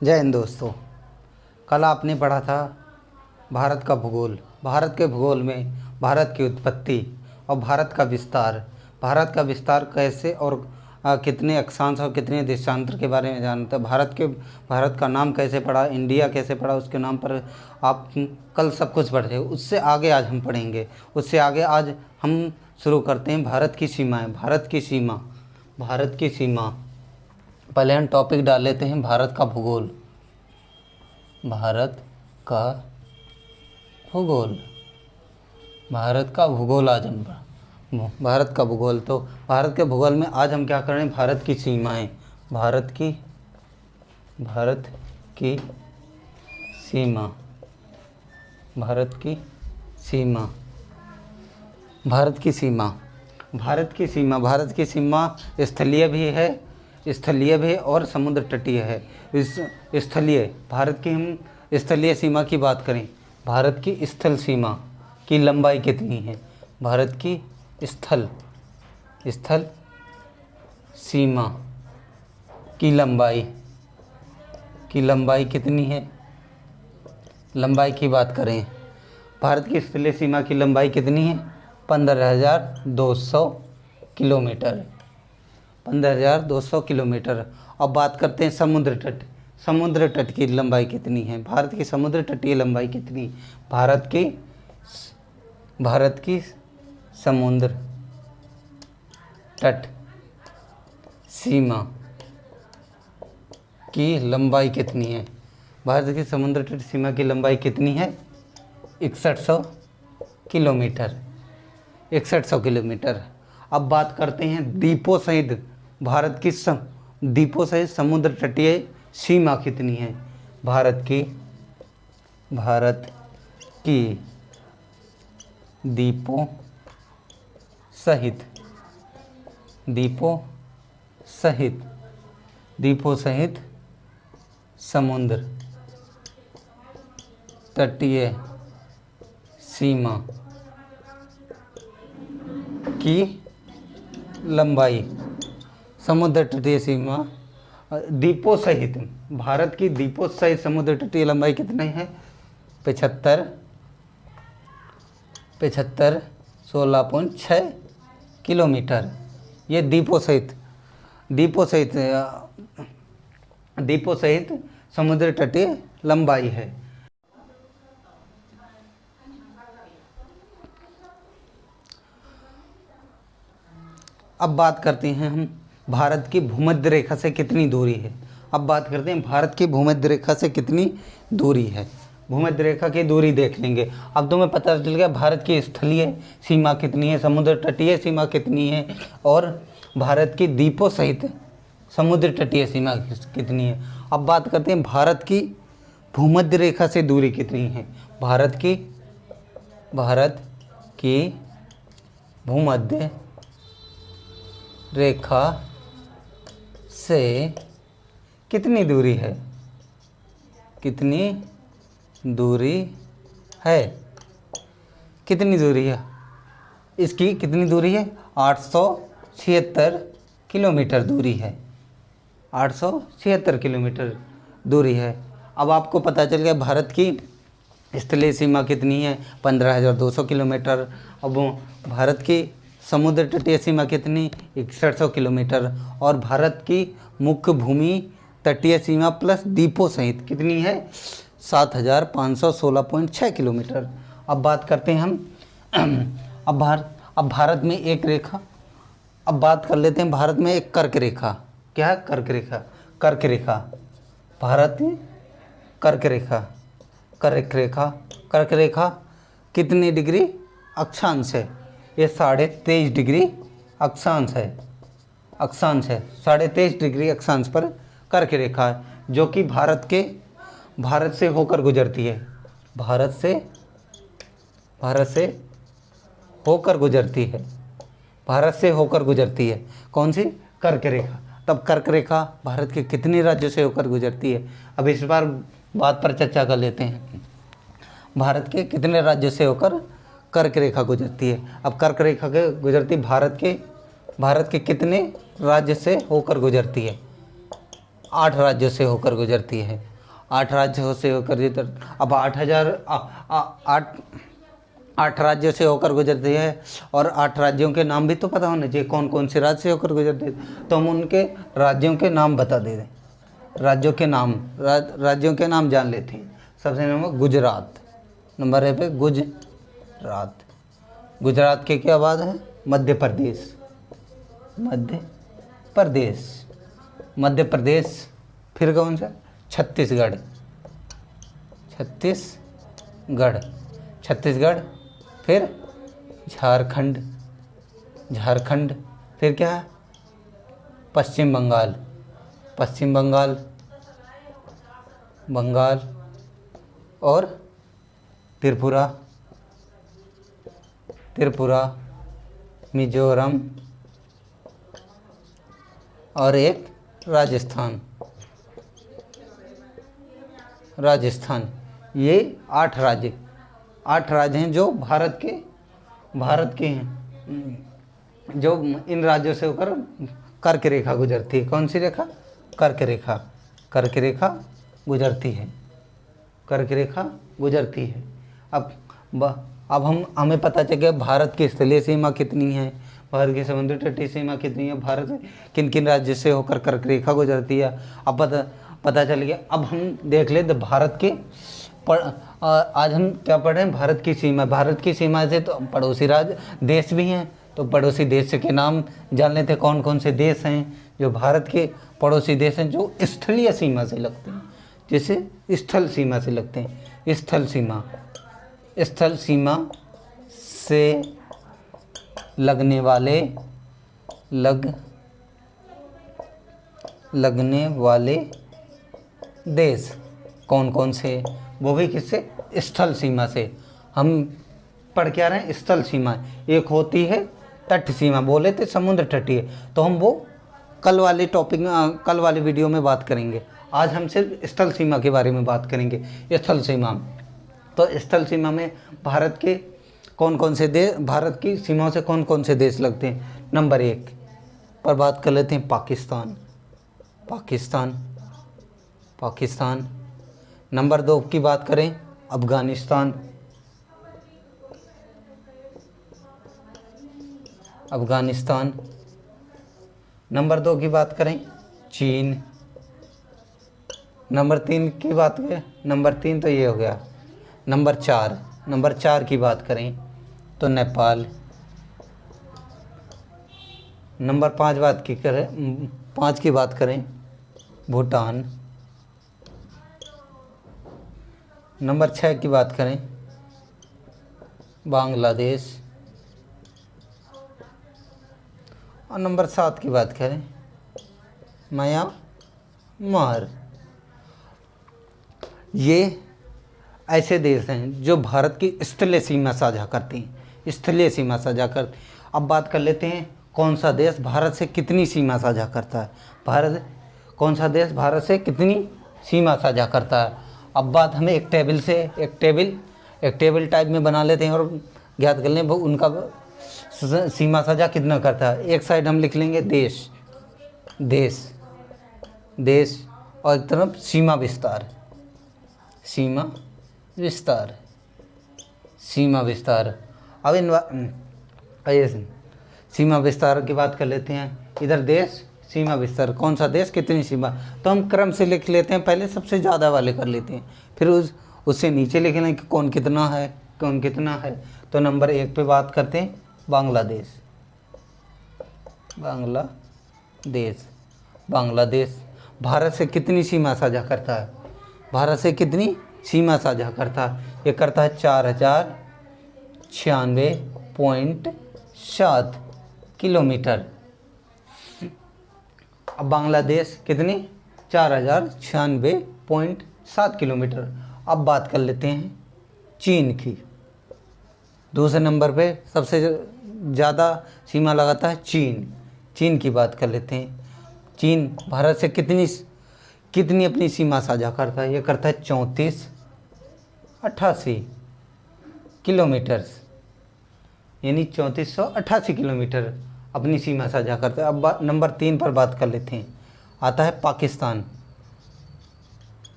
जय हिंद दोस्तों। कल आपने पढ़ा था भारत का भूगोल। भारत के भूगोल में भारत की उत्पत्ति और भारत का विस्तार कैसे और कितने अक्षांश और कितने देशांतर के बारे में जानते हैं। भारत का नाम कैसे पड़ा, इंडिया कैसे पड़ा, उसके नाम पर आप कल सब कुछ पढ़े। उससे आगे आज हम पढ़ेंगे। उससे आगे आज हम शुरू करते हैं भारत की सीमाएँ। भारत की सीमा पहले हम टॉपिक डाल लेते हैं भारत का भूगोल। भारत का भूगोल आज हम भारत का भूगोल। तो भारत के भूगोल में आज हम क्या कर रहे हैं, भारत की सीमाएं। भारत की सीमा भारत की सीमा स्थलीय भी है और समुद्र तटीय है। इस स्थलीय सीमा की बात करें, भारत की स्थल सीमा की लंबाई कितनी है। भारत की स्थल सीमा की लंबाई कितनी है। लंबाई की बात करें, भारत की स्थलीय सीमा की लंबाई कितनी है, 15,200 किलोमीटर। 15,200 किलोमीटर। अब बात करते हैं समुद्र तट की लंबाई कितनी है। भारत की समुद्र तटीय लंबाई कितनी। भारत की समुद्र तट सीमा की लंबाई कितनी है। भारत की समुद्र तट सीमा की लंबाई कितनी है, 6100 किलोमीटर। 6100 किलोमीटर। अब बात करते हैं द्वीपों सहित समुद्र तटीय सीमा कितनी है। भारत की द्वीपों सहित समुद्र तटीय सीमा की लंबाई। समुद्र तटीय सीमा द्वीपों सहित, भारत की द्वीपों सहित समुद्र तटीय लंबाई कितनी है, 16.6 किलोमीटर। ये द्वीपों सहित समुद्र तटीय लंबाई है। अब बात करते हैं हम भारत की भूमध्य रेखा से कितनी दूरी है। भारत की भूमध्य रेखा से कितनी दूरी है। भूमध्य रेखा की दूरी देख लेंगे। अब तुम्हें पता चल गया भारत की स्थलीय सीमा कितनी है, समुद्र तटीय सीमा कितनी है और भारत की द्वीपों सहित समुद्र तटीय सीमा कितनी है। अब बात करते हैं भारत की भूमध्य रेखा से दूरी कितनी है। भारत की भूमध्य रेखा से कितनी दूरी है। इसकी कितनी दूरी है, 876 किलोमीटर दूरी है। 876 किलोमीटर दूरी है। अब आपको पता चल गया भारत की स्थलीय सीमा कितनी है, 15,200 किलोमीटर। अब भारत की समुद्र तटीय सीमा कितनी, 6100 किलोमीटर। और भारत की मुख्य भूमि तटीय सीमा प्लस द्वीपों सहित कितनी है, 7,516.6 किलोमीटर। अब बात करते हैं हम अब भारत में एक रेखा। अब बात कर लेते हैं भारत में एक कर्क रेखा। क्या है, कर्क रेखा। भारत में कर्क रेखा कितनी डिग्री अक्षांश है, ये 23.5 डिग्री अक्षांश है। 23.5 डिग्री अक्षांश पर कर्क रेखा है, जो कि भारत से होकर गुजरती है। भारत से होकर गुजरती है। कौन सी, कर्क रेखा। तब कर्क रेखा भारत के कितने राज्यों से होकर गुजरती है। अब इस बार बात पर चर्चा कर लेते हैं। भारत के कितने राज्यों से होकर कर्क रेखा गुजरती है। अब कर्क रेखा के गुजरती भारत के कितने राज्य से होकर गुजरती है, 8 राज्यों से होकर गुजरती है। 8 राज्यों से होकर अब 8 राज्यों से होकर गुजरती है, और 8 राज्यों के नाम भी तो पता होने चाहिए कौन कौन से राज्य से होकर गुजरते हैं। तो हम उनके राज्यों के नाम बता दे रहे हैं, राज्यों के नाम, राज्यों के नाम जान लेते हैं। सबसे नंबर गुजरात, नंबर है पे गुजरात। गुजरात के क्या बाद है? मध्य प्रदेश, मध्य प्रदेश, मध्य प्रदेश। फिर कौन सा? छत्तीसगढ़, छत्तीसगढ़, छत्तीसगढ़। फिर झारखंड, झारखंड। फिर क्या है? पश्चिम बंगाल, पश्चिम बंगाल, बंगाल। और त्रिपुरा, त्रिपुरा, मिजोरम, और एक राजस्थान, राजस्थान। ये 8 राज्य, 8 राज्य हैं जो भारत के हैं, जो इन राज्यों से होकर कर्क रेखा गुजरती है। कौन सी रेखा? कर्क रेखा, कर्क रेखा गुजरती है, कर्क रेखा गुजरती है। अब हमें पता चल गया भारत की स्थलीय सीमा कितनी है, भारत की समुद्री तटीय सीमा कितनी है, भारत किन किन राज्य से होकर कर्क रेखा गुजरती है। अब पता चल गया। अब हम देख लेते भारत के आज हम क्या पढ़ रहे हैं? भारत की सीमा। भारत की सीमा से तो पड़ोसी राज्य देश भी हैं, तो पड़ोसी देश के नाम जान लेते हैं। कौन कौन से देश हैं जो भारत के पड़ोसी देश हैं, जो स्थलीय सीमा से लगते हैं, जैसे स्थल सीमा से लगते हैं। स्थल सीमा, स्थल सीमा से लगने वाले देश कौन कौन से? वो भी किससे? स्थल सीमा से। हम पढ़ क्या रहे हैं? स्थल सीमा। एक होती है तट सीमा, बोले थे समुद्र तटीय, तो हम वो कल वाले टॉपिक में, कल वाले वीडियो में बात करेंगे। आज हम सिर्फ स्थल सीमा के बारे में बात करेंगे। स्थल सीमा, तो स्थल सीमा में भारत के कौन कौन से देश, भारत की सीमाओं से कौन कौन से देश लगते हैं? नंबर 1 पर बात कर लेते हैं पाकिस्तान, पाकिस्तान, पाकिस्तान। नंबर 2 की बात करें अफ़गानिस्तान, अफ़गानिस्तान। नंबर 2 की बात करें चीन। नंबर 3 की बात करें, नंबर 3 तो ये हो गया। नंबर 4 की बात करें तो नेपाल। नंबर 5 की बात करें भूटान। नंबर 6 की बात करें बांग्लादेश। और नंबर 7 की बात करें म्यांमार। ये ऐसे देश हैं जो भारत की स्थलीय सीमा साझा करते हैं, स्थलीय सीमा साझा करते। अब बात कर लेते हैं कौन सा देश भारत से कितनी सीमा साझा करता है। कौन सा देश भारत से कितनी सीमा साझा करता है। अब बात हमें एक टेबल टाइप में बना लेते हैं और ज्ञात कर लें वो उनका सीमा साझा कितना करता है। एक साइड हम लिख लेंगे देश, देश, देश, और एक तरफ सीमा विस्तार, सीमा विस्तार, सीमा विस्तार। अब सीमा विस्तार की बात कर लेते हैं। इधर देश, सीमा विस्तार, कौन सा देश कितनी सीमा, तो हम क्रम से लिख लेते हैं। पहले सबसे ज़्यादा वाले कर लेते हैं, फिर उससे नीचे लिख लें कि कौन कितना है, कौन कितना है। तो नंबर 1 पे बात करते हैं बांग्लादेश, बांग्लादेश, बांग्लादेश भारत से कितनी सीमा साझा करता है? भारत से कितनी सीमा साझा करता है? ये करता है 4096.7 किलोमीटर। अब बांग्लादेश कितनी? 4096.7 किलोमीटर। अब बात कर लेते हैं चीन की। दूसरे नंबर पे सबसे ज़्यादा सीमा लगाता है चीन। चीन की बात कर लेते हैं। चीन भारत से कितनी अपनी सीमा साझा करता है? ये करता है 3488 किलोमीटर्स, यानी 3488 किलोमीटर अपनी सीमा साझा करता है। अब नंबर 3 पर बात कर लेते हैं। आता है पाकिस्तान,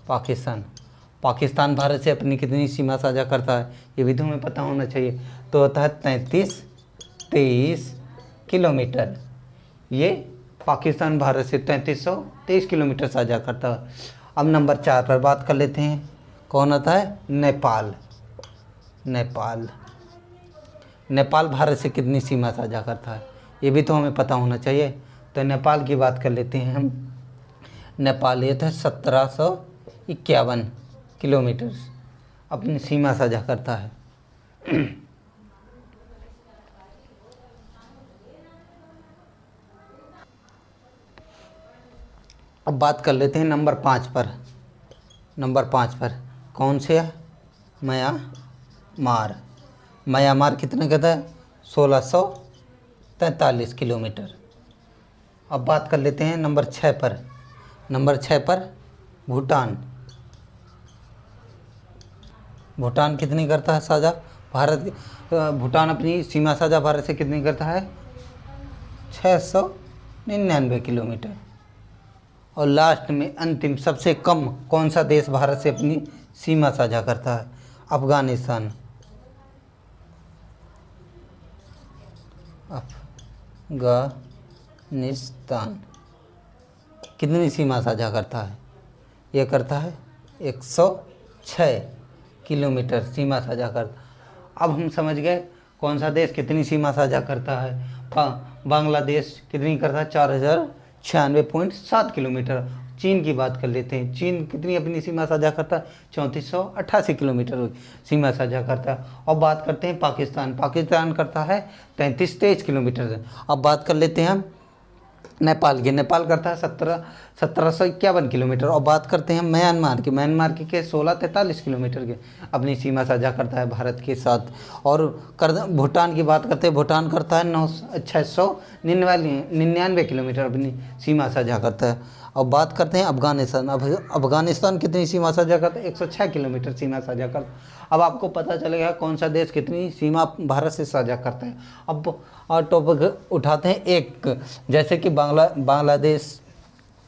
पाकिस्तान। पाकिस्तान भारत से अपनी कितनी सीमा साझा करता है, ये भी तो हमें पता होना चाहिए। तो होता है 3323 किलोमीटर। ये पाकिस्तान भारत से 3323 किलोमीटर साझा करता है। अब नंबर 4 पर बात कर लेते हैं। कौन आता है? नेपाल। नेपाल नेपाल भारत से कितनी सीमा साझा करता है, ये भी तो हमें पता होना चाहिए। तो नेपाल की बात कर लेते हैं हम। नेपाल ये था 1751 किलोमीटर अपनी सीमा साझा करता है। अब बात कर लेते हैं नंबर 5 पर। नंबर 5 पर कौन से है? म्यांमार। म्यांमार कितने का था? 1643 किलोमीटर। अब बात कर लेते हैं नंबर 6 पर। नंबर 6 पर भूटान। भूटान कितनी करता है साझा भारत? भूटान अपनी सीमा साझा भारत से कितनी करता है? 699 किलोमीटर। और लास्ट में अंतिम सबसे कम कौन सा देश भारत से अपनी सीमा साझा करता है? अफगानिस्तान। अफगानिस्तान कितनी सीमा साझा करता है? ये करता है 106 किलोमीटर सीमा साझा करता। अब हम समझ गए कौन सा देश कितनी सीमा साझा करता है। बांग्लादेश कितनी करता है? 4096.7 किलोमीटर। चीन की बात कर लेते हैं। चीन कितनी अपनी सीमा साझा करता है? 3488 किलोमीटर सीमा साझा करता है। और बात करते हैं पाकिस्तान। पाकिस्तान करता है 3323 किलोमीटर। अब बात कर लेते हैं हम नेपाल की। नेपाल करता है 1751 किलोमीटर। और बात करते हैं म्यांमार की। म्यांमार की के 1643 किलोमीटर के अपनी सीमा साझा करता है भारत के साथ। और भूटान की बात करते हैं। भूटान करता है 699 किलोमीटर अपनी सीमा साझा करता है। अब बात करते हैं अफगानिस्तान। अफगानिस्तान कितनी सीमा साझा करता है? 106 किलोमीटर सीमा साझा करता है। अब आपको पता चलेगा कौन सा देश कितनी सीमा भारत से साझा करता है। अब और टॉपिक उठाते हैं एक, जैसे कि बांग्लादेश।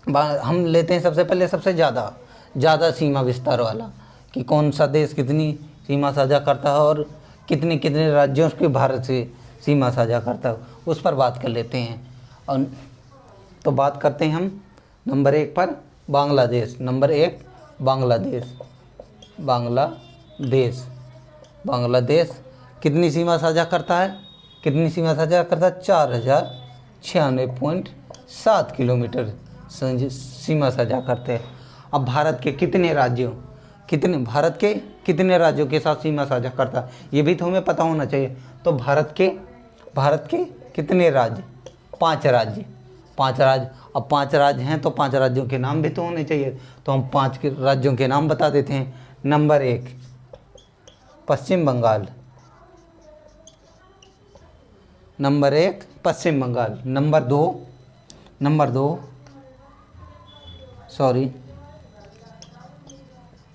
हम लेते हैं सबसे पहले सबसे ज़्यादा सीमा विस्तार वाला, कि कौन सा देश कितनी सीमा साझा करता है और कितने कितने राज्यों की भारत से सीमा साझा करता है, उस पर बात कर लेते हैं। और तो बात करते हैं हम नंबर 1 पर बांग्लादेश। नंबर 1 बांग्लादेश। बांग्लादेश कितनी सीमा साझा करता है? कितनी सीमा साझा करता है? 4096.7 किलोमीटर सीमा साझा करते हैं। अब भारत के कितने राज्यों के साथ सीमा साझा करता है, ये भी तो हमें पता होना चाहिए। तो भारत के कितने राज्य? 5 राज्य। 5 राज्य। अब 5 राज्य हैं तो 5 राज्यों के नाम भी तो होने चाहिए। तो हम 5 के राज्यों के नाम बता देते हैं। नंबर 1 पश्चिम बंगाल। नंबर 1 पश्चिम बंगाल। नंबर 2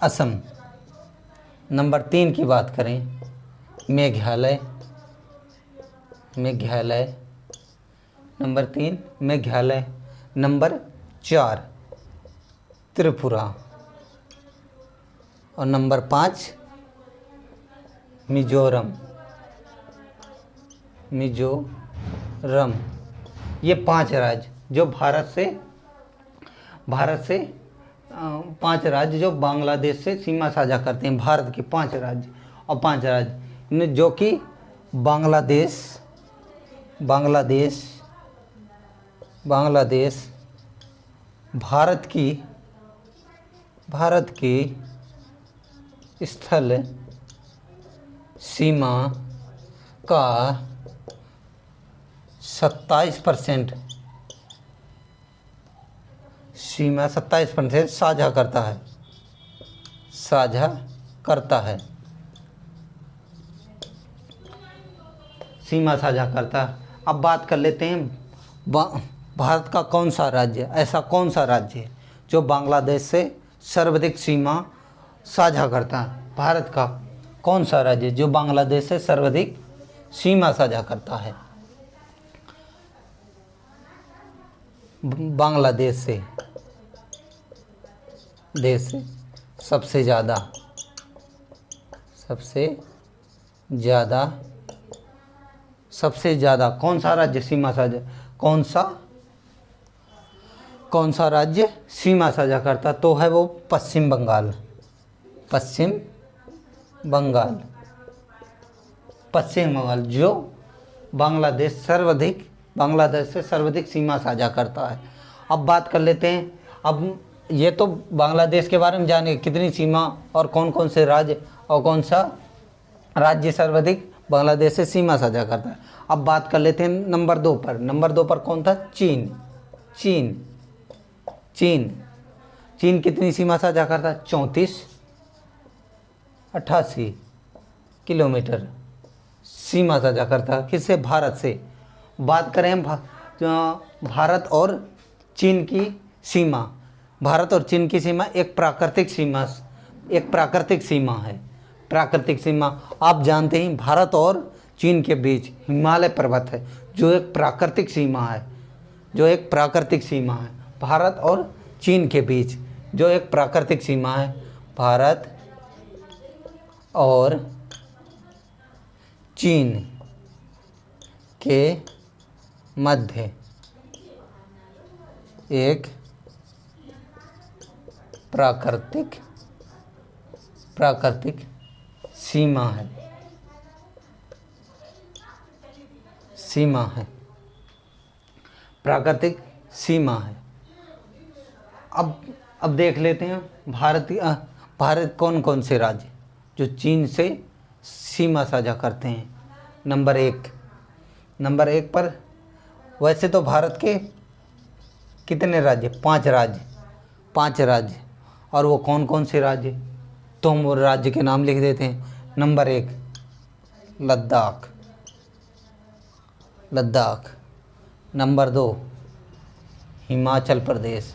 असम। नंबर 3 की बात करें, मेघालय। नंबर 3 मेघालय। नंबर 4 त्रिपुरा। और नंबर 5 मिजोरम। ये 5 राज्य जो भारत से 5 राज्य जो बांग्लादेश से सीमा साझा करते हैं। भारत के 5 राज्य और 5 राज्य जो कि बांग्लादेश भारत की स्थल सीमा का 27% साझा करता है। सीमा साझा करता है। अब बात कर लेते हैं भारत का कौन सा राज्य, ऐसा कौन सा राज्य है जो बांग्लादेश से सर्वाधिक सीमा साझा करता है। भारत का कौन सा राज्य जो बांग्लादेश से सर्वाधिक सीमा साझा करता है? बांग्लादेश से सबसे ज़्यादा, सबसे ज़्यादा, सबसे ज़्यादा कौन सा राज्य सीमा साझा, कौन सा राज्य सीमा साझा करता, तो है वो पश्चिम बंगाल। पश्चिम बंगाल, पश्चिम बंगाल जो बांग्लादेश से सर्वाधिक सीमा साझा करता है। अब बात कर लेते हैं, अब ये तो बांग्लादेश के बारे में जाने कितनी सीमा और कौन कौन से राज्य और कौन सा राज्य सर्वाधिक बांग्लादेश से सीमा साझा करता है। अब बात कर लेते हैं नंबर 2 पर। नंबर 2 पर कौन था? चीन। चीन चीन चीन कितनी सीमा साझा करता है? 3488 किलोमीटर सीमा साझा करता है। किससे? भारत से। बात करें हम भारत और चीन की सीमा। भारत और चीन की सीमा एक प्राकृतिक सीमा है। प्राकृतिक सीमा आप जानते हैं, भारत और चीन के बीच हिमालय पर्वत है जो एक प्राकृतिक सीमा है। भारत और चीन के बीच जो एक प्राकृतिक सीमा है। भारत और चीन के मध्य एक प्राकृतिक सीमा है। प्राकृतिक सीमा है। अब देख लेते हैं भारत कौन कौन से राज्य जो चीन से सीमा साझा करते हैं। नंबर एक पर वैसे तो भारत के कितने राज्य? 5 राज्य। और वो कौन कौन से राज्य, तो हम वो राज्य के नाम लिख देते हैं। Number 1 Ladakh. Number 2 Himachal Pradesh.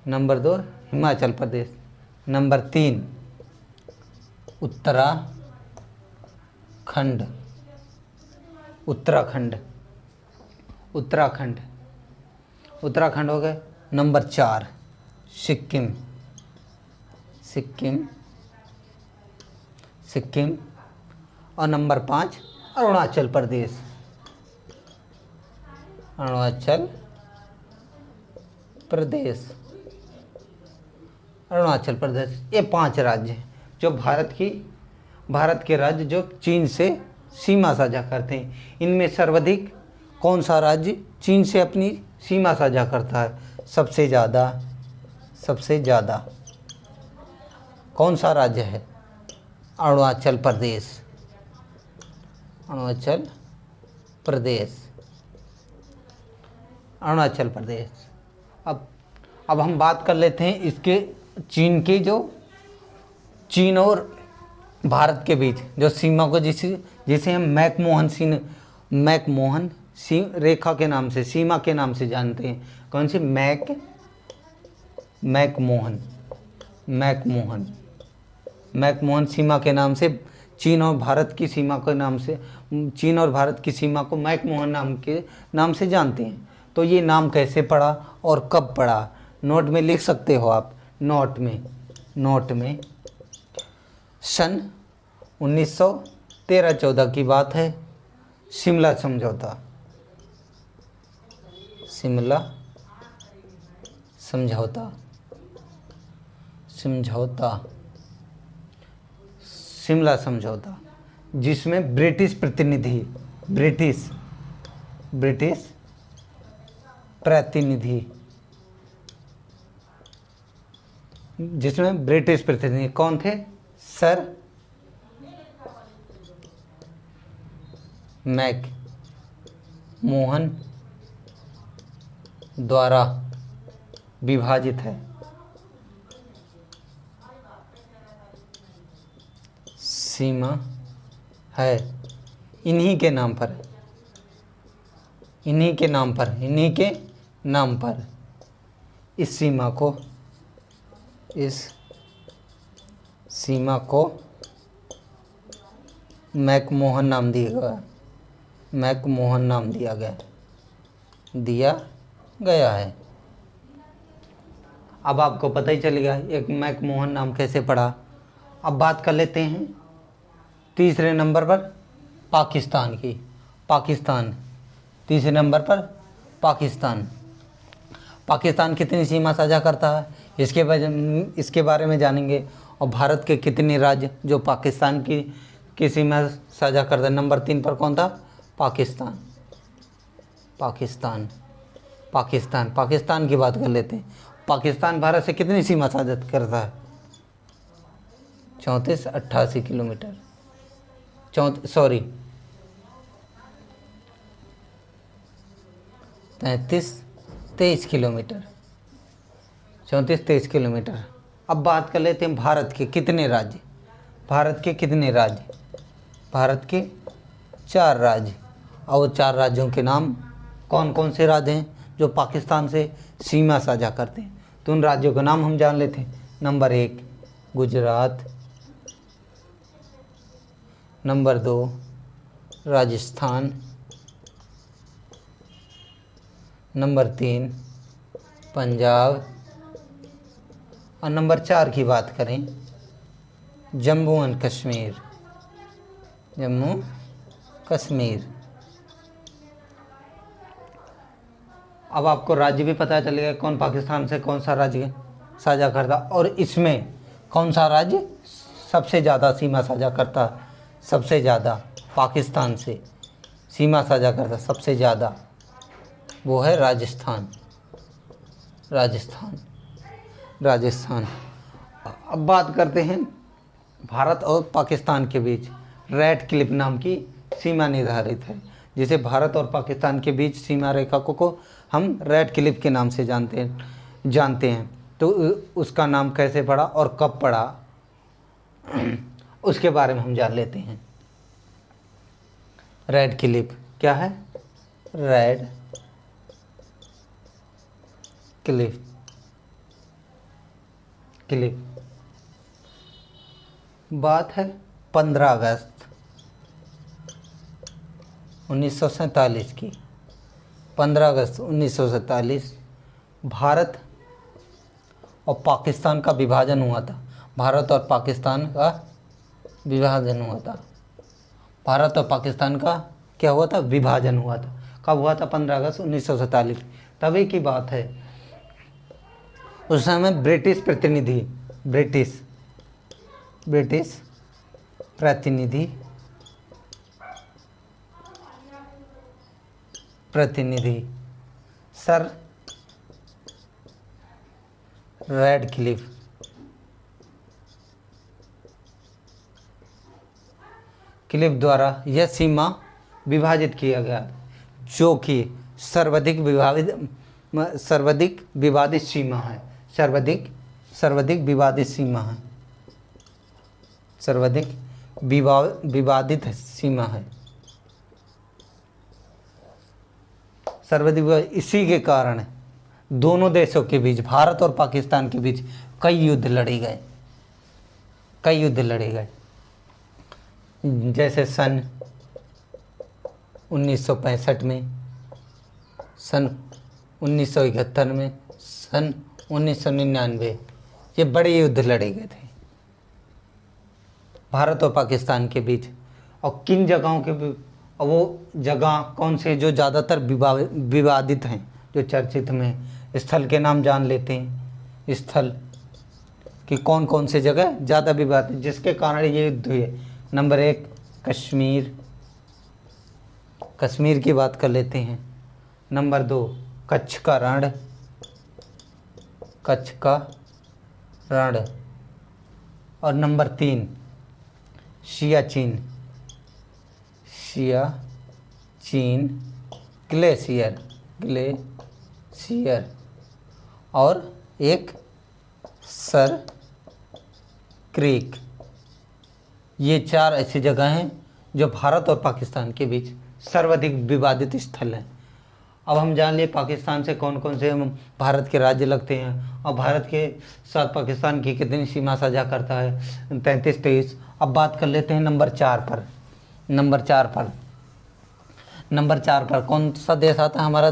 Number 2 Himachal Pradesh. Number 3 Uttarakhand हो गए। नंबर 4 सिक्किम। और नंबर 5 अरुणाचल प्रदेश। ये 5 राज्य हैं जो भारत के राज्य जो चीन से सीमा साझा करते हैं। इनमें सर्वाधिक कौन सा राज्य चीन से अपनी सीमा साझा करता है? सबसे ज़्यादा कौन सा राज्य है? अरुणाचल प्रदेश। अब हम बात कर लेते हैं इसके चीन और भारत के बीच जो सीमा को जिसे हम मैकमोहन रेखा के नाम से, सीमा के नाम से जानते हैं। कौन सी? मैकमोहन सीमा के नाम से, चीन और भारत की सीमा को मैकमोहन नाम से जानते हैं। तो ये नाम कैसे पड़ा और कब पड़ा? नोट में लिख सकते हो आप। नोट में सन 1913-14 की बात है। शिमला समझौता। शिमला समझौता जिसमें ब्रिटिश प्रतिनिधि कौन थे? सर मैकमोहन द्वारा विभाजित है। सीमा है इन्हीं के नाम पर इस सीमा को मैकमोहन नाम दिया गया है। अब आपको पता ही चलेगा एक मैकमोहन नाम कैसे पड़ा। अब बात कर लेते हैं तीसरे नंबर पर पाकिस्तान की। पाकिस्तान तीसरे नंबर पर पाकिस्तान। पाकिस्तान कितनी सीमा साझा करता है इसके बारे में जानेंगे। और भारत के कितने राज्य जो पाकिस्तान की सीमा साझा करता है। नंबर 3 पर कौन था? पाकिस्तान। पाकिस्तान पाकिस्तान पाकिस्तान की बात कर लेते हैं। पाकिस्तान भारत से कितनी सीमा साझा करता है? 34-88 किलोमीटर। 33-23 किलोमीटर। 34-23 किलोमीटर। अब बात कर लेते हैं भारत के कितने राज्य। भारत के कितने राज्य? भारत के 4 राज्य। और वो 4 राज्यों के नाम कौन कौन से राज्य हैं जो पाकिस्तान से सीमा साझा करते हैं? तो उन राज्यों के नाम हम जान लेते हैं। Number 1 Gujarat, number 2 Rajasthan, number 3 Punjab, और नंबर 4 की बात करें जम्मू एंड कश्मीर। जम्मू कश्मीर। अब आपको राज्य भी पता चलेगा कौन पाकिस्तान से कौन सा राज्य साझा करता और इसमें कौन सा राज्य सबसे ज़्यादा सीमा साझा करता। सबसे ज़्यादा पाकिस्तान से सीमा साझा करता सबसे ज़्यादा वो है राजस्थान। राजस्थान राजस्थान। अब बात करते हैं भारत और पाकिस्तान के बीच रेड क्लिफ नाम की सीमा निर्धारित है। जिसे भारत और पाकिस्तान के बीच सीमा रेखा को हम रेड क्लिफ के नाम से जानते हैं। तो उसका नाम कैसे पड़ा और कब पड़ा उसके बारे में हम जान लेते हैं। रेड क्लिफ क्या है? Red Cliff. क्लिफ बात है 15 अगस्त 1947 की। 15 अगस्त 1947 भारत और पाकिस्तान का विभाजन हुआ था। भारत और पाकिस्तान का विभाजन हुआ था। भारत और पाकिस्तान का क्या हुआ था? विभाजन हुआ था। कब हुआ था? 15 अगस्त 1947। तभी की बात है। उस समय ब्रिटिश प्रतिनिधि सर रेड क्लिफ द्वारा यह सीमा विभाजित किया गया जो कि सर्वाधिक विवादित सीमा है। सर्वाधिक विवादित सीमा है। सर्वाधिक विवादित सीमा है। सर्वाधिक। इसी के कारण दोनों देशों के बीच भारत और पाकिस्तान के बीच कई युद्ध लड़े गए। जैसे सन 1965 में, सन 1971 में, सन 1999 ये बड़े युद्ध लड़े गए थे भारत और पाकिस्तान के बीच। और किन जगहों के और वो जगह कौन से जो ज़्यादातर विवादित हैं, जो चर्चित में स्थल के नाम जान लेते हैं। स्थल कि कौन कौन से जगह ज़्यादा विवादित जिसके कारण ये युद्ध हुए। नंबर 1 कश्मीर की बात कर लेते हैं। नंबर 2 कच्छ का रण। और नंबर 3 सियाचिन ग्लेशियर। और एक सर क्रीक। ये 4 ऐसी जगह हैं जो भारत और पाकिस्तान के बीच सर्वाधिक विवादित स्थल हैं। अब हम जान लिए पाकिस्तान से कौन कौन से भारत के राज्य लगते हैं और भारत के साथ पाकिस्तान की कितनी सीमा साझा करता है, 33-23। अब बात कर लेते हैं नंबर 4 पर। नंबर 4 पर कौन सा देश आता है हमारा?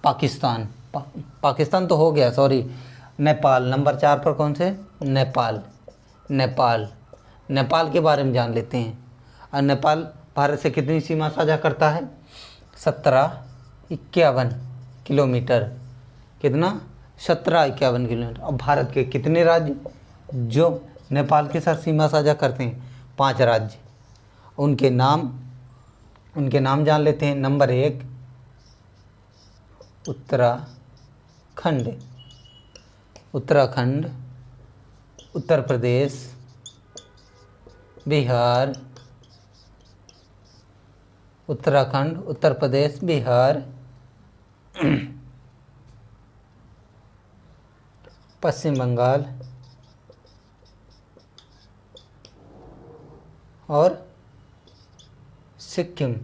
पाकिस्तान। पाकिस्तान तो हो गया, सॉरी। नेपाल नंबर 4 पर कौन से? नेपाल। नेपाल नेपाल के बारे में जान लेते हैं। और नेपाल भारत से कितनी सीमा साझा करता है? 1751 किलोमीटर। कितना? 1751 किलोमीटर। और भारत के कितने राज्य जो नेपाल के साथ सीमा साझा करते हैं? 5 राज्य। उनके नाम जान लेते हैं। नंबर 1 उत्तराखंड। उत्तराखंड, उत्तर प्रदेश, बिहार। उत्तराखंड, उत्तर प्रदेश, बिहार, पश्चिम बंगाल और सिक्किम।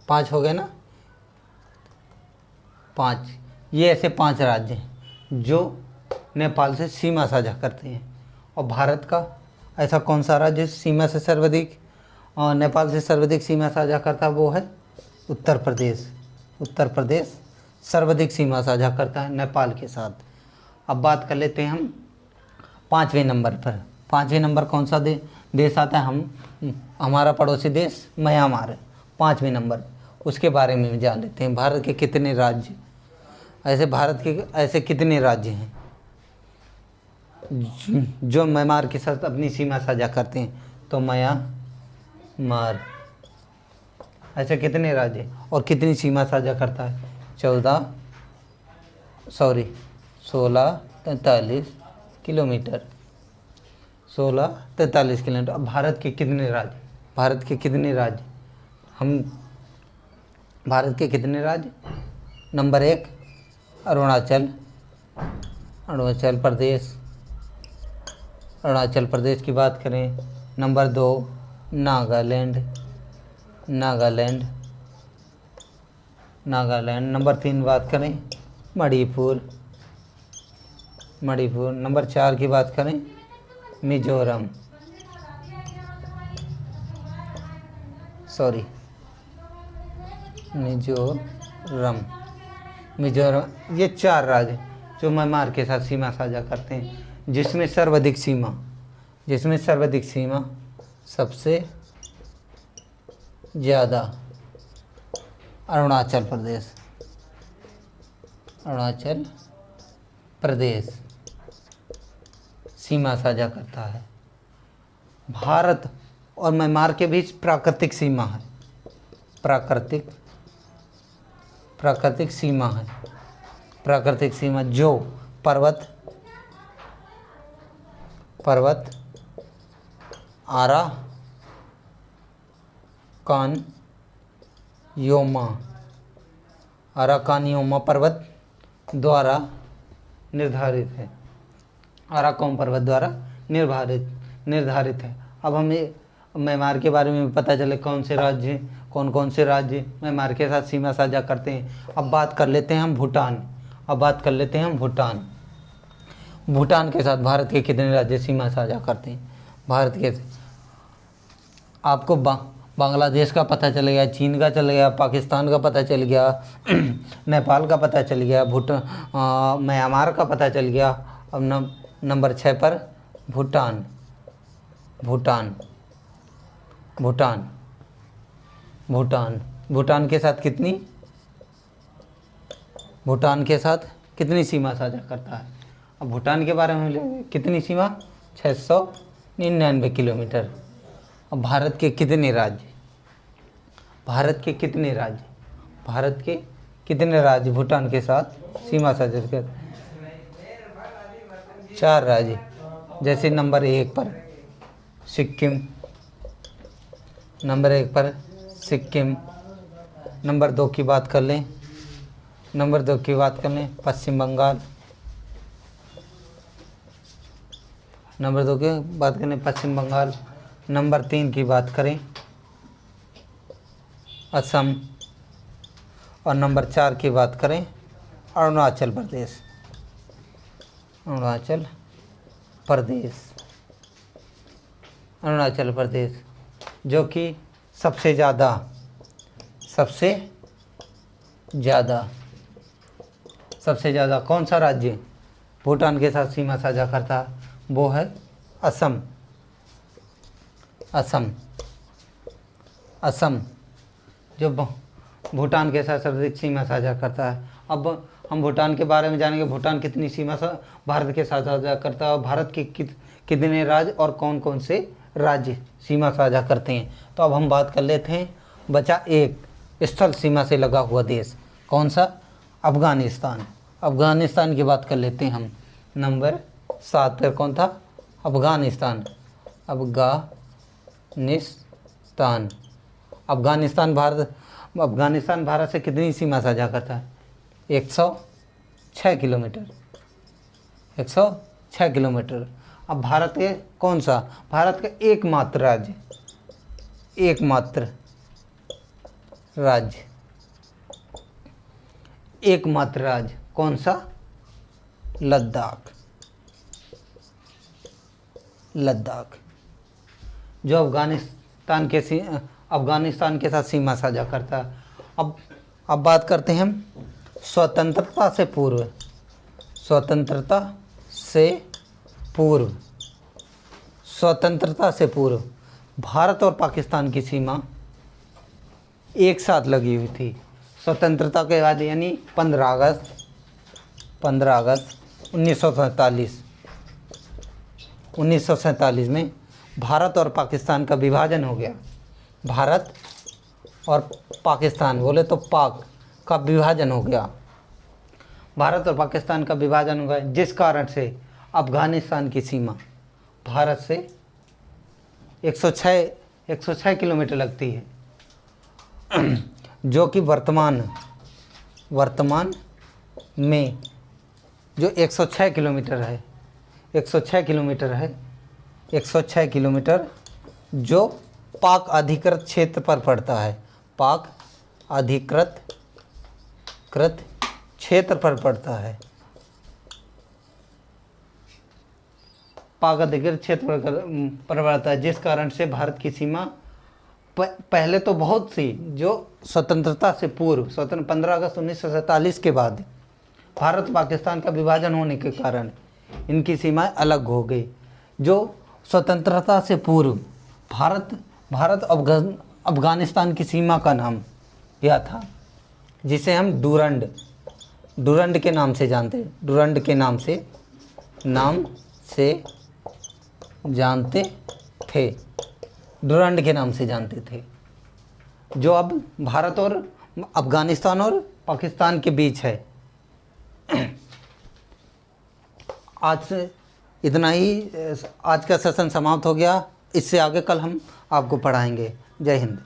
5 हो गए ना? 5। ये ऐसे 5 राज्य हैं जो नेपाल से सीमा साझा करते हैं। और भारत का ऐसा कौन सा राज्य सीमा से सर्वाधिक नेपाल से सर्वाधिक सीमा साझा करता है? वो है उत्तर प्रदेश। उत्तर प्रदेश सर्वाधिक सीमा साझा करता है नेपाल के साथ। अब बात कर लेते हैं हम 5वें नंबर पर। 5वें नंबर कौन सा देश आता है? हमारा पड़ोसी देश म्यांमार। 5वें नंबर, उसके बारे में जान लेते हैं। भारत के कितने राज्य भारत के ऐसे कितने राज्य हैं जो म्यांमार के साथ अपनी सीमा साझा करते हैं? तो म्यांमार ऐसे कितने राज्य और कितनी सीमा साझा करता है? 1643 किलोमीटर। 1643 किलोमीटर। अब भारत के कितने राज्य भारत के कितने राज्य? नंबर 1 अरुणाचल प्रदेश। अरुणाचल प्रदेश की बात करें। नंबर 2 नागालैंड। नंबर 3 बात करें मणिपुर। नंबर 4 की बात करें मिजोरम। मिजोरम। ये 4 राज्य जो म्यांमार के साथ सीमा साझा करते हैं, जिसमें सर्वाधिक सीमा सबसे ज़्यादा अरुणाचल प्रदेश सीमा साझा करता है। भारत और म्यांमार के बीच प्राकृतिक सीमा है। प्राकृतिक सीमा जो पर्वत अराकानयोमा पर्वत द्वारा निर्धारित है। अराकोम पर्वत द्वारा निर्धारित है। अब हमें म्यांमार के बारे में पता चले कौन कौन से राज्य म्यांमार के साथ सीमा साझा करते हैं। अब बात कर लेते हैं हम भूटान। भूटान के साथ भारत के कितने राज्य सीमा साझा करते हैं? भारत के आपको बांग्लादेश का पता चल गया, चीन का चल गया, पाकिस्तान का पता चल गया, नेपाल का पता चल गया, म्यांमार का पता चल गया। अब नंबर 6 पर भूटान के साथ कितनी सीमा साझा करता है? अब भूटान के बारे में कितनी सीमा? 699 किलोमीटर। अब भारत के कितने राज्य भूटान के साथ सीमा साझा करते हैं? 4 राज्य। जैसे नंबर 1 पर सिक्किम। नंबर 2 की बात कर लें पश्चिम बंगाल। नंबर 3 की बात करें असम। और नंबर 4 की बात करें अरुणाचल प्रदेश, जो कि सबसे ज़्यादा सबसे ज़्यादा कौन सा राज्य भूटान के साथ सीमा साझा करता है? वो है असम। असम असम जो भूटान के साथ सर्वाधिक सीमा साझा करता है। अब हम भूटान के बारे में जानेंगे, भूटान कितनी सीमा भारत के साथ साझा करता है और भारत के कितने राज्य और कौन कौन से राज्य सीमा साझा करते हैं। तो अब हम बात कर लेते हैं, बचा एक स्थल सीमा से लगा हुआ देश, कौन सा? अफ़गानिस्तान। अफ़गानिस्तान की बात कर लेते हैं हम। नंबर 7 पर कौन था? अफ़गानिस्तान। अफ़गानिस्तान अफ़गानिस्तान भारत से कितनी सीमा साझा करता है? 106 किलोमीटर। 106 किलोमीटर। अब भारत के कौन सा? भारत का एकमात्र राज्य, एकमात्र राज्य कौन सा? लद्दाख। जो अफ़गानिस्तान के साथ सीमा साझा करता है। अब बात करते हैं हम स्वतंत्रता से पूर्व भारत और पाकिस्तान की सीमा एक साथ लगी हुई थी। स्वतंत्रता के बाद यानी 15 अगस्त 1947 में भारत और पाकिस्तान का विभाजन हो गया। भारत और पाकिस्तान बोले तो पाक का विभाजन हो गया। भारत और पाकिस्तान का विभाजन हो गया, जिस कारण से अफ़गानिस्तान की सीमा भारत से 106 किलोमीटर लगती है, जो कि वर्तमान में जो 106 किलोमीटर है, 106 किलोमीटर जो पाक अधिकृत क्षेत्र पर पड़ता है। पाक अधिकृत क्षेत्र पर पड़ता है। पाक अधिकृत क्षेत्र पर पड़ता है, जिस कारण से भारत की सीमा पहले तो बहुत सी, जो स्वतंत्रता से पूर्व 15 अगस्त 1947 के बाद भारत पाकिस्तान का विभाजन होने के कारण इनकी सीमाएं अलग हो गई। जो स्वतंत्रता से पूर्व भारत अफ़गानिस्तान की सीमा का नाम क्या था? जिसे हम डूरंड के नाम से जानते थे। जो अब भारत और अफ़गानिस्तान और पाकिस्तान के बीच है। आज से इतना ही, आज का सेशन समाप्त हो गया। इससे आगे कल हम आपको पढ़ाएंगे। जय हिंद।